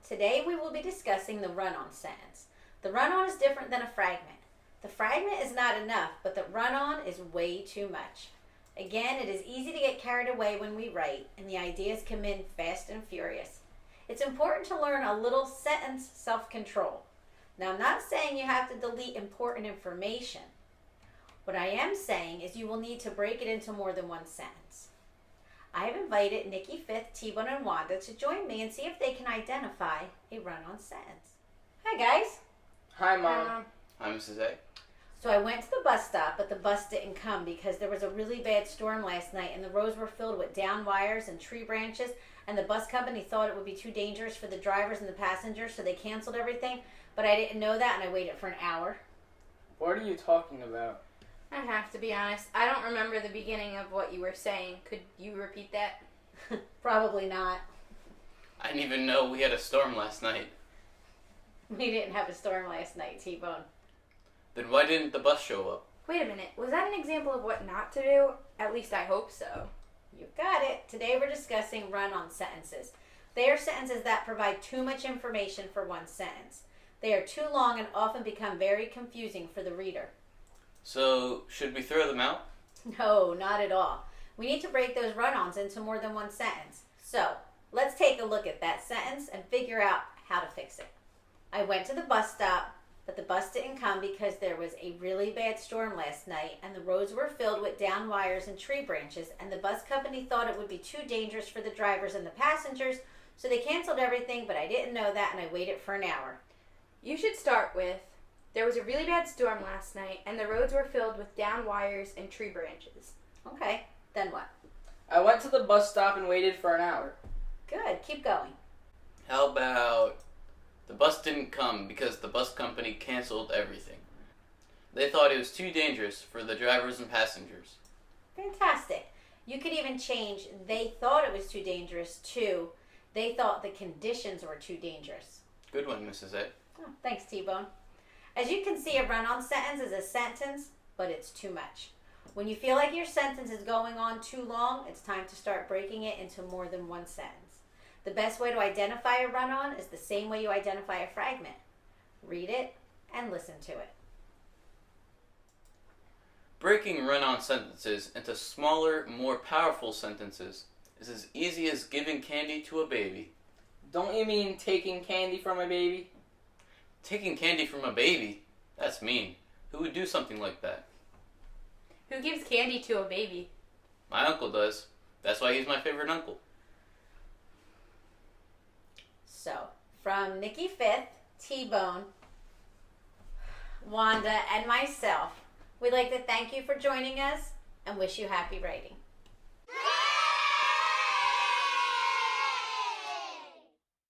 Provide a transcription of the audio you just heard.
Today we will be discussing the run-on sentence. The run-on is different than a fragment. The fragment is not enough, but the run-on is way too much. Again, it is easy to get carried away when we write, and the ideas come in fast and furious. It's important to learn a little sentence self-control. Now, I'm not saying you have to delete important information. What I am saying is you will need to break it into more than one sentence. I have invited Nicky, Fifth, T-Bone, and Wanda to join me and see if they can identify a run-on sentence. Hi, guys. Hi, Mom. Hi, Mrs. A. So I went to the bus stop, but the bus didn't come because there was a really bad storm last night and the roads were filled with down wires and tree branches, and the bus company thought it would be too dangerous for the drivers and the passengers, so they canceled everything. But I didn't know that, and I waited for an hour. What are you talking about? I have to be honest, I don't remember the beginning of what you were saying. Could you repeat that? Probably not. I didn't even know we had a storm last night. We didn't have a storm last night, T-Bone. Then why didn't the bus show up? Wait a minute, was that an example of what not to do? At least I hope so. You got it. Today we're discussing run-on sentences. They are sentences that provide too much information for one sentence. They are too long and often become very confusing for the reader. So, should we throw them out? No, not at all. We need to break those run-ons into more than one sentence. So, let's take a look at that sentence and figure out how to fix it. I went to the bus stop, but the bus didn't come because there was a really bad storm last night and the roads were filled with down wires and tree branches, and the bus company thought it would be too dangerous for the drivers and the passengers, so they canceled everything, but I didn't know that and I waited for an hour. You should start with, there was a really bad storm last night and the roads were filled with down wires and tree branches. Okay, then what? I went to the bus stop and waited for an hour. Good, keep going. How about the bus didn't come because the bus company canceled everything. They thought it was too dangerous for the drivers and passengers. Fantastic. You could even change they thought it was too dangerous to they thought the conditions were too dangerous. Good one, Mrs. A. Oh, thanks, T-Bone. As you can see, a run-on sentence is a sentence, but it's too much. When you feel like your sentence is going on too long, it's time to start breaking it into more than one sentence. The best way to identify a run-on is the same way you identify a fragment. Read it and listen to it. Breaking run-on sentences into smaller, more powerful sentences is as easy as giving candy to a baby. Don't you mean taking candy from a baby? Taking candy from a baby? That's mean. Who would do something like that? Who gives candy to a baby? My uncle does. That's why he's my favorite uncle. So, from Nicky, Fifth, T-Bone, Wanda, and myself, we'd like to thank you for joining us and wish you happy writing.